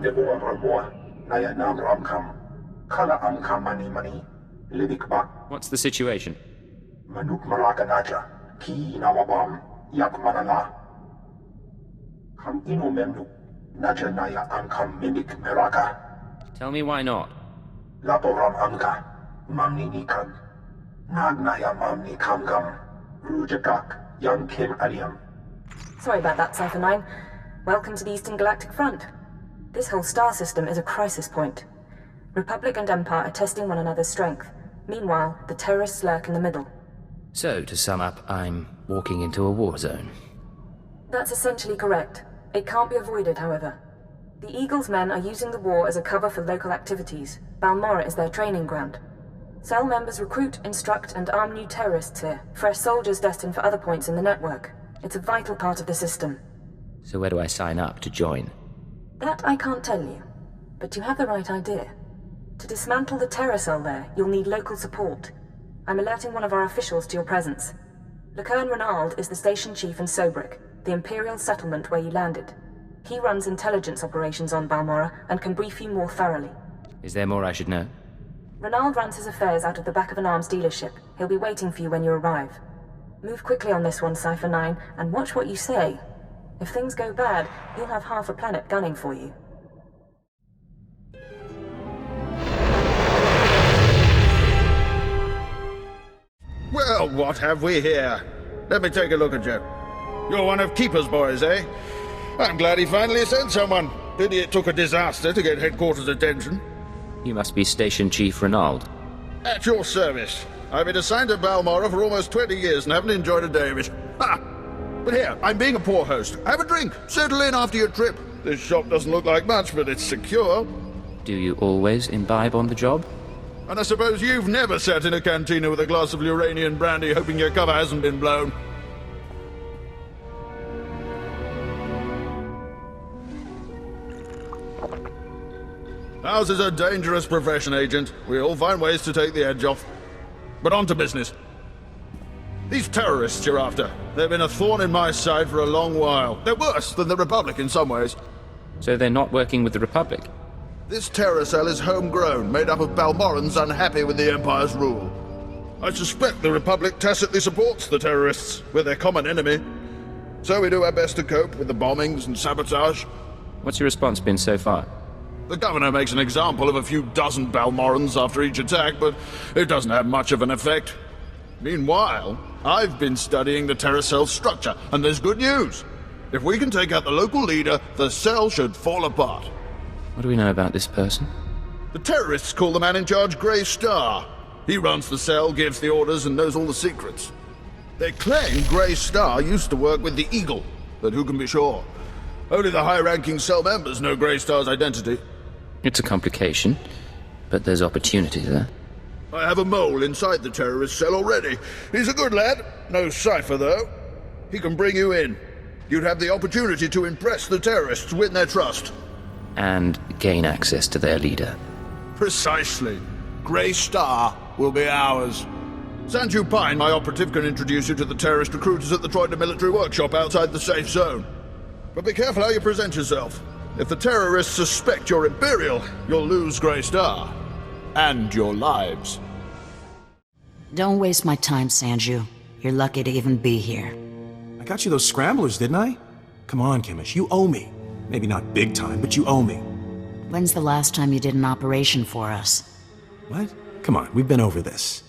devo ramboa, naya nam ramkam, kala amkam mani, lidik bak, What's the situation? manuk maraka naja, ki nawabam, yak manala. Kam ino memnu, naja naya amkam mimik meraka. Tell me why not. Laporam amka, mamni nikam, nagnaya mamni kamgam, rujakak, yang kim aliam. Sorry about that, Cypher 9. Welcome to the Eastern Galactic Front. This whole star system is a crisis point. Republic and Empire are testing one another's strength. Meanwhile, the terrorists lurk in the middle. So, to sum up, I'm walking into a war zone. That's essentially correct. It can't be avoided, however. The Eagle's men are using the war as a cover for local activities. Balmorra is their training ground. Cell members recruit, instruct, and arm new terrorists here, fresh soldiers destined for other points in the network. It's a vital part of the system. So where do I sign up to join? That I can't tell you, but you have the right idea. To dismantle the terror cell there, you'll need local support. I'm alerting one of our officials to your presence. Lecurne Renald is the station chief in Sobrik, the Imperial settlement where you landed. He runs intelligence operations on Balmorra and can brief you more thoroughly. Is there more I should know? Renald runs his affairs out of the back of an arms dealership. He'll be waiting for you when you arrive. Move quickly on this one, Cypher 9, and watch what you say. If things go bad, you'll have half a planet gunning for you. Well, what have we here? Let me take a look at you. You're one of Keeper's boys, eh? I'm glad he finally sent someone. Pity it took a disaster to get headquarters attention. You must be Station Chief Renald. At your service. I've been assigned to Balmorra for almost 20 years and haven't enjoyed a day of it. Ha! But here, I'm being a poor host. Have a drink. Settle in after your trip. This shop doesn't look like much, but it's secure. Do you always imbibe on the job? And I suppose you've never sat in a cantina with a glass of Uranian brandy hoping your cover hasn't been blown. Ours is a dangerous profession, Agent. We all find ways to take the edge off. But on to business. These terrorists you're after, they've been a thorn in my side for a long while. They're worse than the Republic in some ways. So they're not working with the Republic? This terror cell is homegrown, made up of Balmorrans unhappy with the Empire's rule. I suspect the Republic tacitly supports the terrorists. We're their common enemy. So we do our best to cope with the bombings and sabotage. What's your response been so far? The governor makes an example of a few dozen Balmorrans after each attack, but it doesn't have much of an effect. Meanwhile, I've been studying the terror cell's structure, and there's good news. If we can take out the local leader, the cell should fall apart. What do we know about this person? The terrorists call the man in charge Grey Star. He runs the cell, gives the orders, and knows all the secrets. They claim Grey Star used to work with the Eagle, but who can be sure? Only the high-ranking cell members know Grey Star's identity. It's a complication, but there's opportunity there. I have a mole inside the terrorist cell already. He's a good lad. No cipher, though. He can bring you in. You'd have the opportunity to impress the terrorists, win their trust. And gain access to their leader. Precisely. Grey Star will be ours. Sanju Pine, my operative, can introduce you to the terrorist recruiters at the Troida military workshop outside the safe zone. But be careful how you present yourself. If the terrorists suspect you're Imperial, you'll lose Grey Star. And your lives. Don't waste my time, Sanju. You're lucky to even be here. I got you those scramblers, didn't I? Come on, Kemish, you owe me. Maybe not big time, but you owe me. When's the last time you did an operation for us? What? Come on, we've been over this.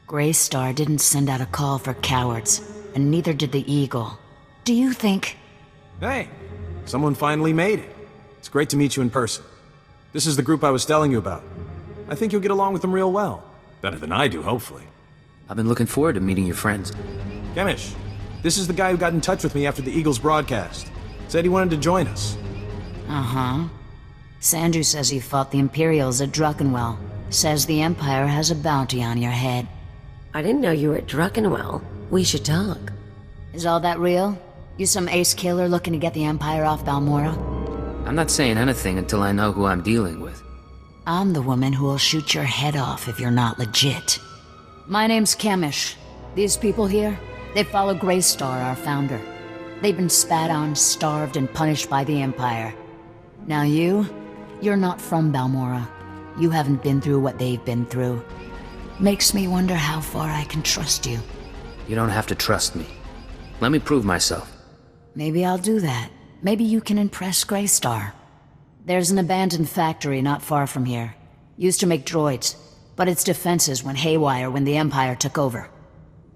Grey Star didn't send out a call for cowards, and neither did the Eagle. Do you think... Hey, someone finally made it. It's great to meet you in person. This is the group I was telling you about. I think you'll get along with them real well. Better than I do, hopefully. I've been looking forward to meeting your friends. Kemish, this is the guy who got in touch with me after the Eagles broadcast. Said he wanted to join us. Uh-huh. Sanju says you fought the Imperials at Druckenwell. Says the Empire has a bounty on your head. I didn't know you were at Druckenwell. We should talk. Is all that real? You some ace killer looking to get the Empire off Balmorra? I'm not saying anything until I know who I'm dealing with. I'm the woman who will shoot your head off if you're not legit. My name's Kemish. These people here, they follow Grey Star, our founder. They've been spat on, starved, and punished by the Empire. Now you You're not from Balmorra. You haven't been through what they've been through. Makes me wonder how far I can trust you. You don't have to trust me. Let me prove myself. Maybe I'll do that. Maybe you can impress Greystar. There's an abandoned factory not far from here. Used to make droids, but its defenses went haywire when the Empire took over.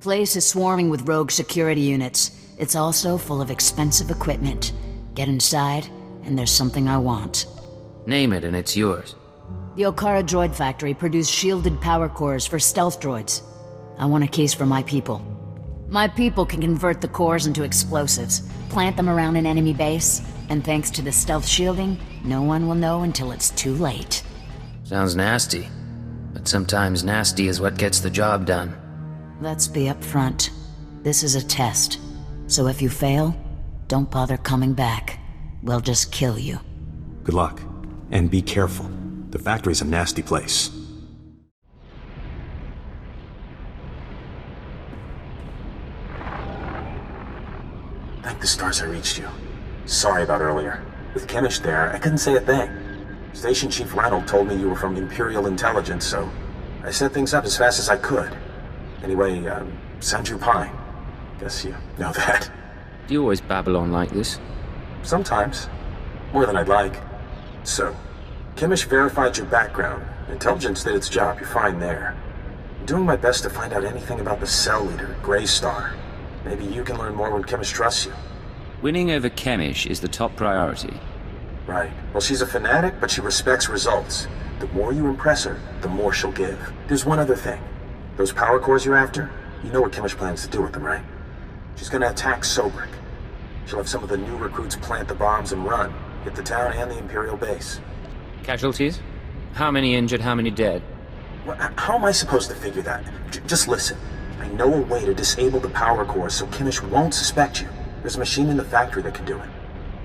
Place is swarming with rogue security units. It's also full of expensive equipment. Get inside, and there's something I want. Name it and it's yours. The Okara droid factory produced shielded power cores for stealth droids. I want a case for my people. My people can convert the cores into explosives, plant them around an enemy base, and thanks to the stealth shielding, no one will know until it's too late. Sounds nasty, but sometimes nasty is what gets the job done. Let's be upfront. This is a test, so if you fail, don't bother coming back. We'll just kill you. Good luck. And be careful. The factory's a nasty place. Thank the stars I reached you. Sorry about earlier. With Chemish there, I couldn't say a thing. Station Chief Ranald told me you were from Imperial Intelligence, so I set things up as fast as I could. Anyway, Sanju Pine. Guess you know that. Do you always babble on like this? Sometimes. More than I'd like. So, Chemish verified your background. Intelligence did its job, you're fine there. I'm doing my best to find out anything about the cell leader, Greystar. Maybe you can learn more when Chemish trusts you. Winning over Chemish is the top priority. Right. Well, she's a fanatic, but she respects results. The more you impress her, the more she'll give. There's one other thing. Those power cores you're after, you know what Chemish plans to do with them, right? She's gonna attack Sobrik. She'll have some of the new recruits plant the bombs and run. Hit the town and the Imperial base. Casualties? How many injured, how many dead? Well, how am I supposed to figure that? Just listen. I know a way to disable the power cores so Chemish won't suspect you. There's a machine in the factory that can do it.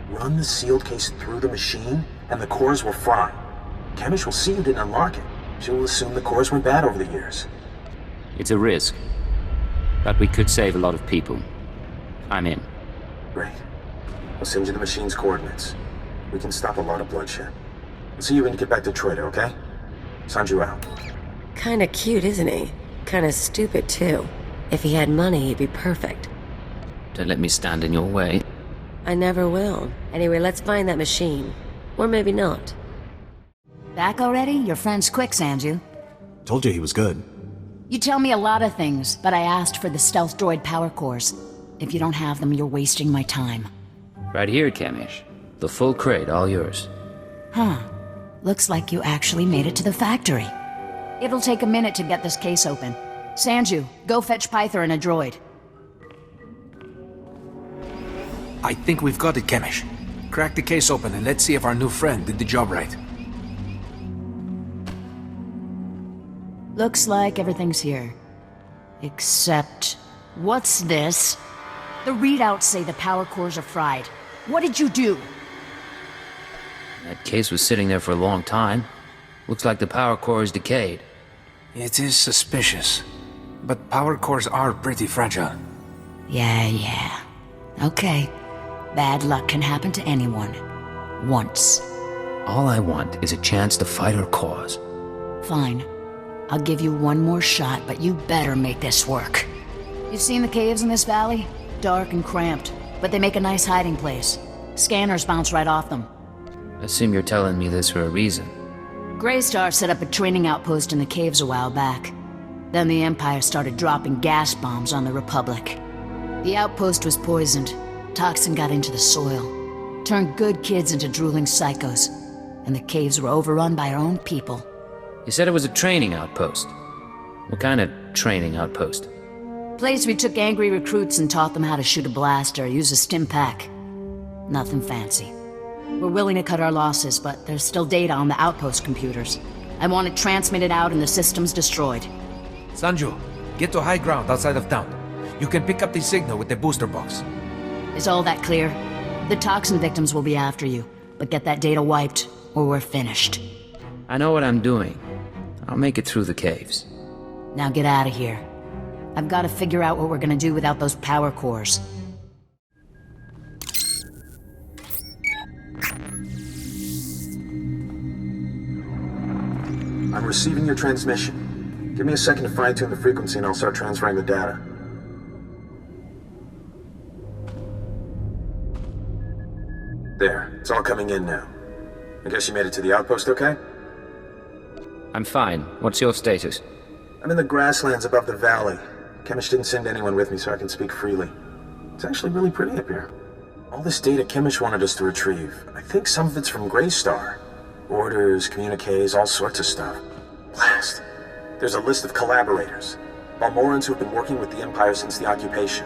Run the sealed case through the machine, and the cores will fry. Chemish will see you didn't unlock it. She will assume the cores went bad over the years. It's a risk. But we could save a lot of people. I'm in. Great. I'll send you the machine's coordinates. We can stop a lot of bloodshed. I'll see you when you get back to Troida, okay? Sanju out. Kinda cute, isn't he? Kinda stupid, too. If he had money, he'd be perfect. Don't let me stand in your way. I never will. Anyway, let's find that machine. Or maybe not. Back already? Your friend's quick, Sanju. Told you he was good. You tell me a lot of things, but I asked for the stealth droid power cores. If you don't have them, you're wasting my time. Right here, Chemish. The full crate, all yours. Huh. Looks like you actually made it to the factory. It'll take a minute to get this case open. Sanju, go fetch Pyther and a droid. I think we've got it, Chemish. Crack the case open and let's see if our new friend did the job right. Looks like everything's here. Except... what's this? The readouts say the power cores are fried. What did you do? That case was sitting there for a long time. Looks like the power core is decayed. It is suspicious. But power cores are pretty fragile. Yeah. Okay. Bad luck can happen to anyone. Once. All I want is a chance to fight our cause. Fine. I'll give you one more shot, but you better make this work. You've seen the caves in this valley? Dark and cramped, but they make a nice hiding place. Scanners bounce right off them. I assume you're telling me this for a reason. Greystar set up a training outpost in the caves a while back. Then the Empire started dropping gas bombs on the Republic. The outpost was poisoned. Toxin got into the soil. Turned good kids into drooling psychos. And the caves were overrun by our own people. You said it was a training outpost. What kind of training outpost? Place we took angry recruits and taught them how to shoot a blaster, use a stim pack. Nothing fancy. We're willing to cut our losses, but there's still data on the outpost computers. I want it transmitted out and the systems destroyed. Sanju, get to high ground outside of town. You can pick up the signal with the booster box. Is all that clear? The toxin victims will be after you, but get that data wiped, or we're finished. I know what I'm doing. I'll make it through the caves. Now get out of here. I've got to figure out what we're gonna do without those power cores. receiving your transmission. Give me a second to fine-tune the frequency and I'll start transferring the data. There, it's all coming in now. I guess you made it to the outpost okay? I'm fine. What's your status? I'm in the grasslands above the valley. Chemish didn't send anyone with me so I can speak freely. It's actually really pretty up here. All this data Chemish wanted us to retrieve. I think some of it's from Greystar. Orders, communiques, all sorts of stuff. Blast. There's a list of collaborators. Balmorrans who have been working with the Empire since the occupation.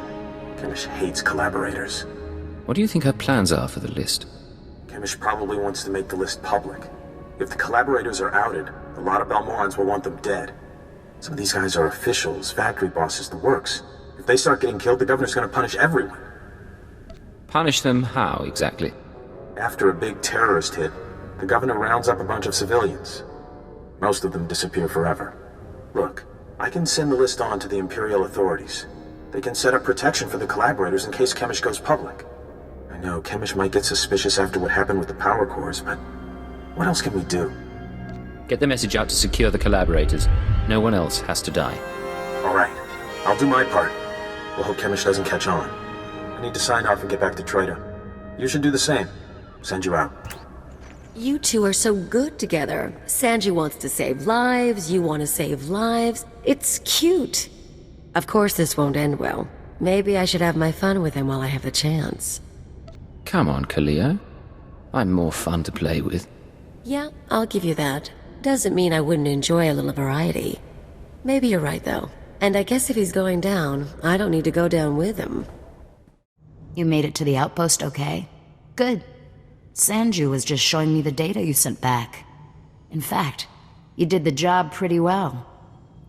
Chemish hates collaborators. What do you think her plans are for the list? Chemish probably wants to make the list public. If the collaborators are outed, a lot of Balmorrans will want them dead. Some of these guys are officials, factory bosses, the works. If they start getting killed, the governor's gonna punish everyone. Punish them how, exactly? After a big terrorist hit, the governor rounds up a bunch of civilians. Most of them disappear forever. Look, I can send the list on to the Imperial authorities. They can set up protection for the collaborators in case Chemish goes public. I know Chemish might get suspicious after what happened with the power cores, but what else can we do? Get the message out to secure the collaborators. No one else has to die. All right, I'll do my part. We'll hope Chemish doesn't catch on. I need to sign off and get back to Trader. You should do the same. Send you out. You two are so good together. Sanji wants to save lives, you want to save lives. It's cute. Of course this won't end well. Maybe I should have my fun with him while I have the chance. Come on, Kalia. I'm more fun to play with. Yeah, I'll give you that. Doesn't mean I wouldn't enjoy a little variety. Maybe you're right, though. And I guess if he's going down, I don't need to go down with him. You made it to the outpost okay? Good. Sanju was just showing me the data you sent back. In fact, you did the job pretty well.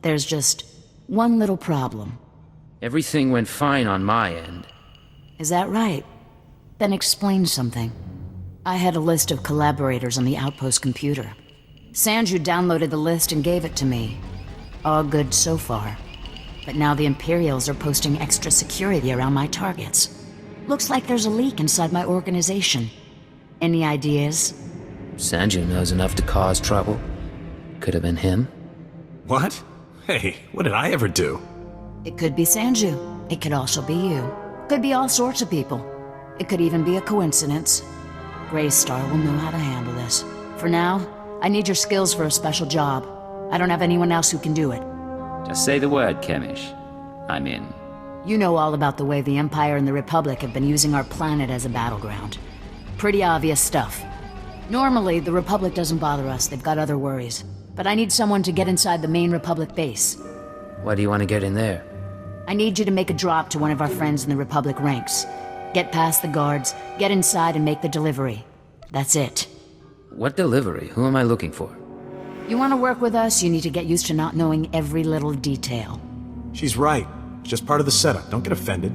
There's just one little problem. Everything went fine on my end. Is that right? Then explain something. I had a list of collaborators on the outpost computer. Sanju downloaded the list and gave it to me. All good so far. But now the Imperials are posting extra security around my targets. Looks like there's a leak inside my organization. Any ideas? Sanju knows enough to cause trouble. Could have been him. What? Hey, what did I ever do? It could be Sanju. It could also be you. Could be all sorts of people. It could even be a coincidence. Greystar will know how to handle this. For now, I need your skills for a special job. I don't have anyone else who can do it. Just say the word, Chemish. I'm in. You know all about the way the Empire and the Republic have been using our planet as a battleground. Pretty obvious stuff. Normally, the Republic doesn't bother us. They've got other worries. But I need someone to get inside the main Republic base. Why do you want to get in there? I need you to make a drop to one of our friends in the Republic ranks. Get past the guards, get inside and make the delivery. That's it. What delivery? Who am I looking for? You want to work with us, you need to get used to not knowing every little detail. She's right. It's just part of the setup. Don't get offended.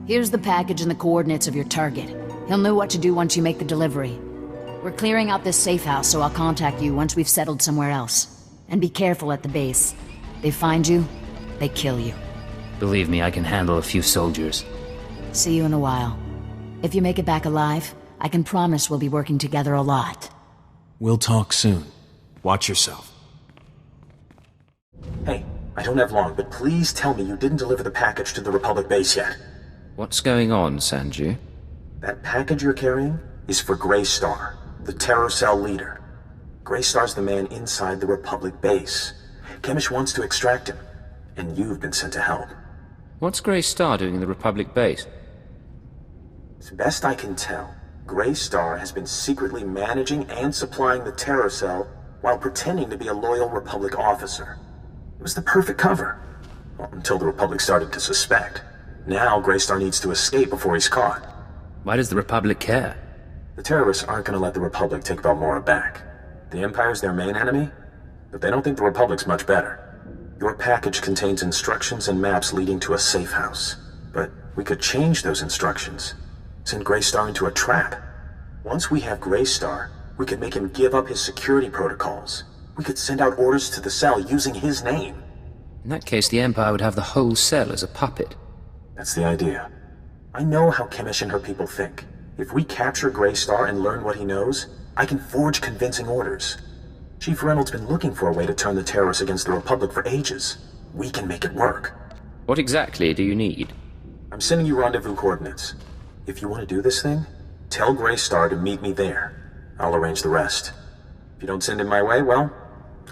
Here's the package and the coordinates of your target. He'll know what to do once you make the delivery. We're clearing out this safe house, so I'll contact you once we've settled somewhere else. And be careful at the base. They find you, they kill you. Believe me, I can handle a few soldiers. See you in a while. If you make it back alive, I can promise we'll be working together a lot. We'll talk soon. Watch yourself. Hey, I don't have long, but please tell me you didn't deliver the package to the Republic base yet. What's going on, Sanju? That package you're carrying is for Greystar, the Terror Cell leader. Greystar's the man inside the Republic base. Chemish wants to extract him, and you've been sent to help. What's Greystar doing in the Republic base? As best I can tell, Greystar has been secretly managing and supplying the Terror Cell while pretending to be a loyal Republic officer. It was the perfect cover. Well, until the Republic started to suspect. Now Greystar needs to escape before he's caught. Why does the Republic care? The terrorists aren't going to let the Republic take Balmorra back. The Empire's their main enemy, but they don't think the Republic's much better. Your package contains instructions and maps leading to a safe house. But we could change those instructions. Send Greystar into a trap. Once we have Greystar, we could make him give up his security protocols. We could send out orders to the cell using his name. In that case, the Empire would have the whole cell as a puppet. That's the idea. I know how Chemish and her people think. If we capture Greystar and learn what he knows, I can forge convincing orders. Chief Reynolds been looking for a way to turn the terrorists against the Republic for ages. We can make it work. What exactly do you need? I'm sending you rendezvous coordinates. If you want to do this thing, tell Greystar to meet me there. I'll arrange the rest. If you don't send him my way, well,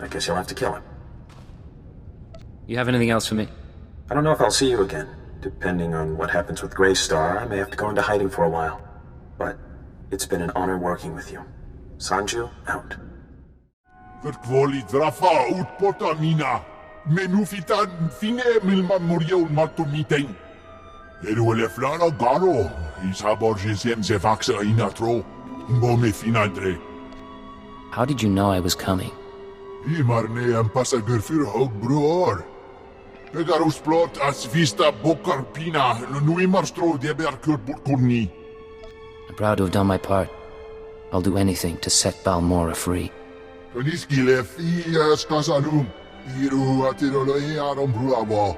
I guess you'll have to kill him. You have anything else for me? I don't know if I'll see you again. Depending on what happens with Greystar, I may have to go into hiding for a while. But it's been an honor working with you. Sanju, out. Verkwoli drafa utpota mina. Menufitan fine milma muriel matumiteng. Eruele flana garo. Isaborgesem zevaxa inatro. Mbome finadre. How did you know I was coming? Imarne ampasagur für hog broor. Pegarus plot as vista bokarpina. Nuimarstro deberkur burkurni. I'm proud to have done my part. I'll do anything to set Balmorra free. Koniskile fias kasanum. Iru atirolo arom bruavo.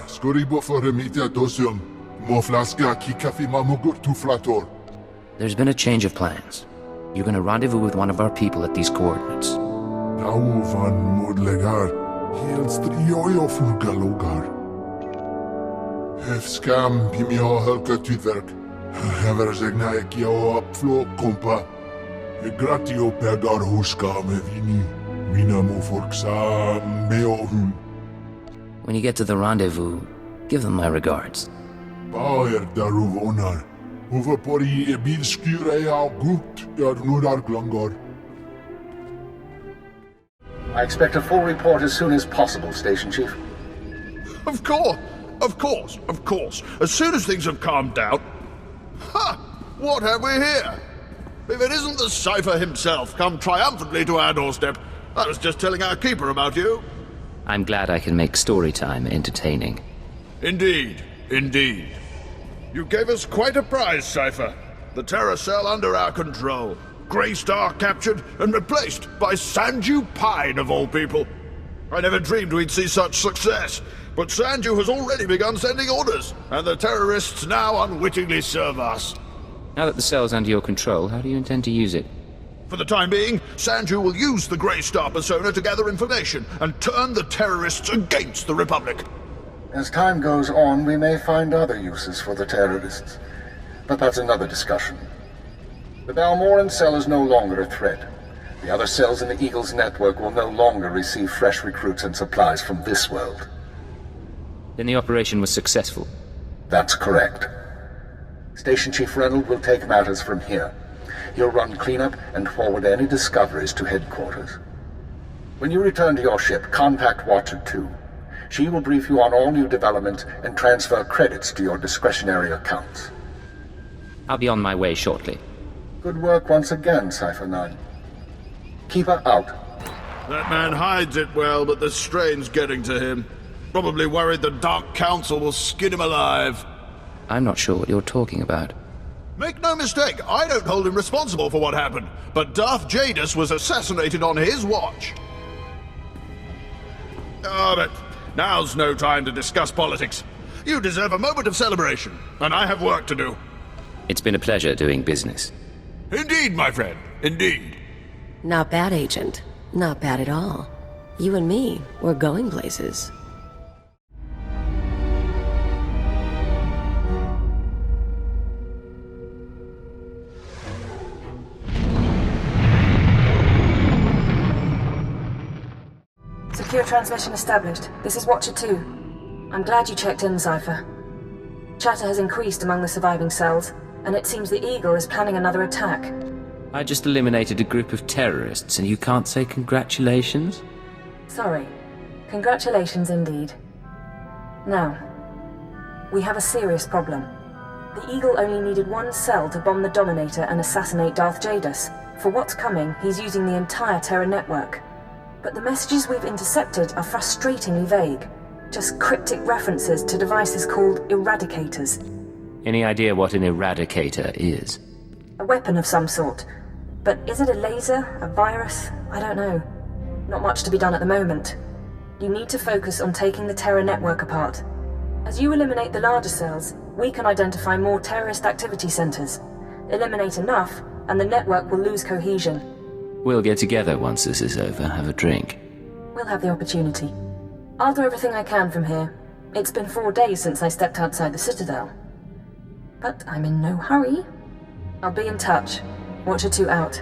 Skoribo for remita dosum. Moflaska kikafi mamugur tu flator. There's been a change of plans. You're gonna rendezvous with one of our people at these coordinates. Tau van modlegar. Hiels trioio furgalogar. Hefskam pimio helka tudverk. Hever zegna ekio apflo kompa. Gratio pegar huska me vini. Minamo forksa meohun. When you get to the rendezvous, give them my regards. Bauer daruvonar. Overpori e bil skure au gut nudar glongor. I expect a full report as soon as possible, Station Chief. Of course. As soon as things have calmed down. Ha! What have we here? If it isn't the Cypher himself come triumphantly to our doorstep, I was just telling our keeper about you. I'm glad I can make story time entertaining. Indeed. You gave us quite a prize, Cypher. The terror cell under our control. Greystar captured and replaced by Sanju Pine, of all people. I never dreamed we'd see such success, but Sanju has already begun sending orders, and the terrorists now unwittingly serve us. Now that the cell's under your control, how do you intend to use it? For the time being, Sanju will use the Greystar persona to gather information and turn the terrorists against the Republic. As time goes on, we may find other uses for the terrorists. But that's another discussion. The Balmorran cell is no longer a threat. The other cells in the Eagle's network will no longer receive fresh recruits and supplies from this world. Then the operation was successful. That's correct. Station Chief Reynolds will take matters from here. He'll run cleanup and forward any discoveries to headquarters. When you return to your ship, contact Watcher 2. She will brief you on all new developments and transfer credits to your discretionary accounts. I'll be on my way shortly. Good work once again, Cypher 9. Keep her out. That man hides it well, but the strain's getting to him. Probably worried the Dark Council will skin him alive. I'm not sure what you're talking about. Make no mistake, I don't hold him responsible for what happened, but Darth Jadus was assassinated on his watch. But now's no time to discuss politics. You deserve a moment of celebration, and I have work to do. It's been a pleasure doing business. Indeed, my friend, indeed. Not bad, Agent. Not bad at all. You and me, we're going places. Secure transmission established. This is Watcher 2. I'm glad you checked in, Cypher. Chatter has increased among the surviving cells, and it seems the Eagle is planning another attack. I just eliminated a group of terrorists, and you can't say congratulations? Sorry. Congratulations indeed. Now, we have a serious problem. The Eagle only needed one cell to bomb the Dominator and assassinate Darth Jadus. For what's coming, he's using the entire Terra network. But the messages we've intercepted are frustratingly vague. Just cryptic references to devices called eradicators. Any idea what an eradicator is? A weapon of some sort. But is it a laser? A virus? I don't know. Not much to be done at the moment. You need to focus on taking the Terra network apart. As you eliminate the larger cells, we can identify more terrorist activity centers. Eliminate enough, and the network will lose cohesion. We'll get together once this is over, have a drink. We'll have the opportunity. I'll do everything I can from here. It's been 4 days since I stepped outside the Citadel. But I'm in no hurry. I'll be in touch. Watcher 2 out.